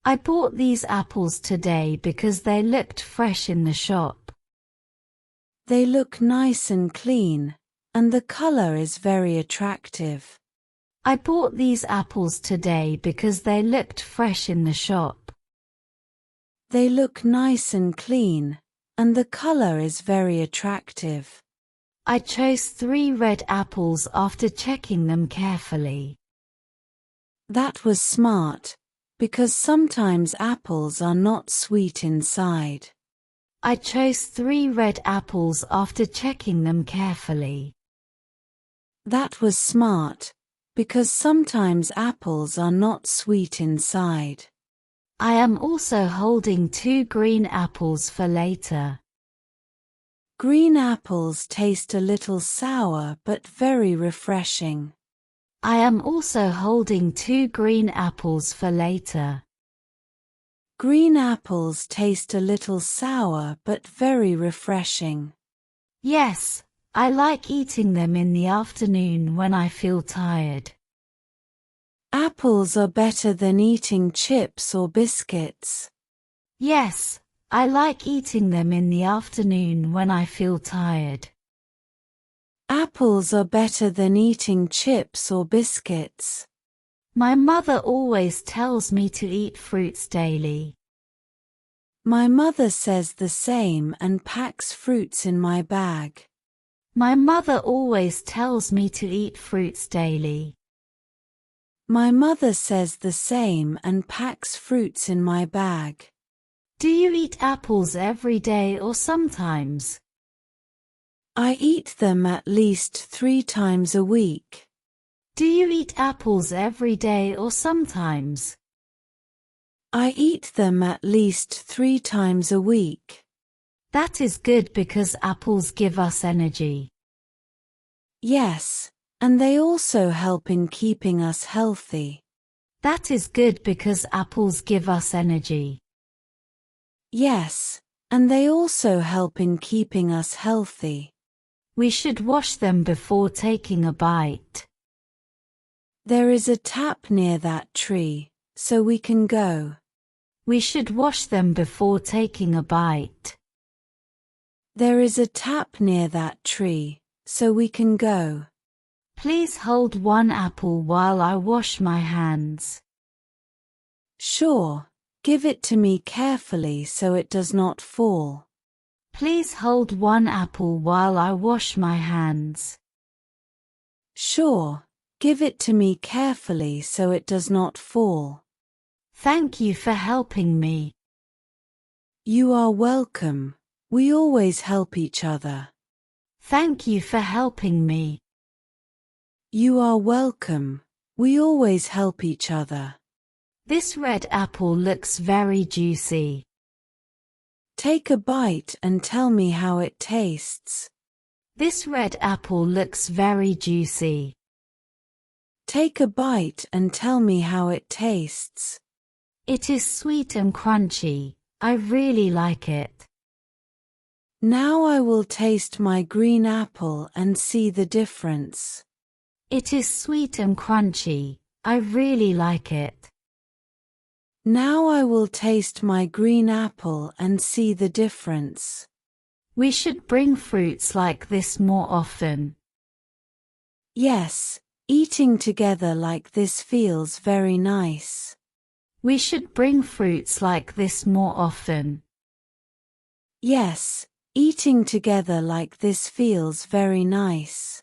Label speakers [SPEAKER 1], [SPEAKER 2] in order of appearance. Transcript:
[SPEAKER 1] I bought these apples today because they looked fresh in the shop.
[SPEAKER 2] They look nice and clean, and the color is very attractive.
[SPEAKER 1] I bought these apples today because they looked fresh in the shop.
[SPEAKER 2] They look nice and clean, and the color is very attractive.
[SPEAKER 1] I chose 3 red apples after checking them carefully.
[SPEAKER 2] That was smart, because sometimes apples are not sweet inside.
[SPEAKER 1] I chose 3 red apples after checking them carefully.
[SPEAKER 2] That was smart, because sometimes apples are not sweet inside.
[SPEAKER 1] I am also holding 2 green apples for later.
[SPEAKER 2] Green apples taste a little sour but very refreshing.
[SPEAKER 1] I am also holding 2 green apples for later.
[SPEAKER 2] Green apples taste a little sour but very refreshing.
[SPEAKER 1] Yes, I like eating them in the afternoon when I feel tired.
[SPEAKER 2] Apples are better than eating chips or biscuits.
[SPEAKER 1] Yes, I like eating them in the afternoon when I feel tired.
[SPEAKER 2] Apples are better than eating chips or biscuits.
[SPEAKER 1] My mother always tells me to eat fruits daily.
[SPEAKER 2] My mother says the same and packs fruits in my bag.
[SPEAKER 1] My mother always tells me to eat fruits daily.
[SPEAKER 2] My mother says the same and packs fruits in my bag.
[SPEAKER 1] Do you eat apples every day or sometimes?
[SPEAKER 2] I eat them at least 3 times a week.
[SPEAKER 1] Do you eat apples every day or sometimes?
[SPEAKER 2] I eat them at least 3 times a week.
[SPEAKER 1] That is good because apples give us energy.
[SPEAKER 2] Yes, and they also help in keeping us healthy.
[SPEAKER 1] That is good because apples give us energy.
[SPEAKER 2] Yes, and they also help in keeping us healthy.
[SPEAKER 1] We should wash them before taking a bite.
[SPEAKER 2] There is a tap near that tree, so we can go.
[SPEAKER 1] We should wash them before taking a bite.
[SPEAKER 2] There is a tap near that tree, so we can go.
[SPEAKER 1] Please hold 1 apple while I wash my hands.
[SPEAKER 2] Sure, give it to me carefully so it does not fall.
[SPEAKER 1] Please hold 1 apple while I wash my hands.
[SPEAKER 2] Sure, give it to me carefully so it does not fall.
[SPEAKER 1] Thank you for helping me.
[SPEAKER 2] You are welcome. We always help each other.
[SPEAKER 1] Thank you for helping me.
[SPEAKER 2] You are welcome. We always help each other.
[SPEAKER 1] This red apple looks very juicy.
[SPEAKER 2] Take a bite and tell me how it tastes.
[SPEAKER 1] This red apple looks very juicy.
[SPEAKER 2] Take a bite and tell me how it tastes.
[SPEAKER 1] It is sweet and crunchy. I really like it.
[SPEAKER 2] Now I will taste my green apple and see the difference.
[SPEAKER 1] It is sweet and crunchy. I really like it.
[SPEAKER 2] Now I will taste my green apple and see the difference.
[SPEAKER 1] We should bring fruits like this more often.
[SPEAKER 2] Yes, eating together like this feels very nice.
[SPEAKER 1] We should bring fruits like this more often.
[SPEAKER 2] Yes, eating together like this feels very nice.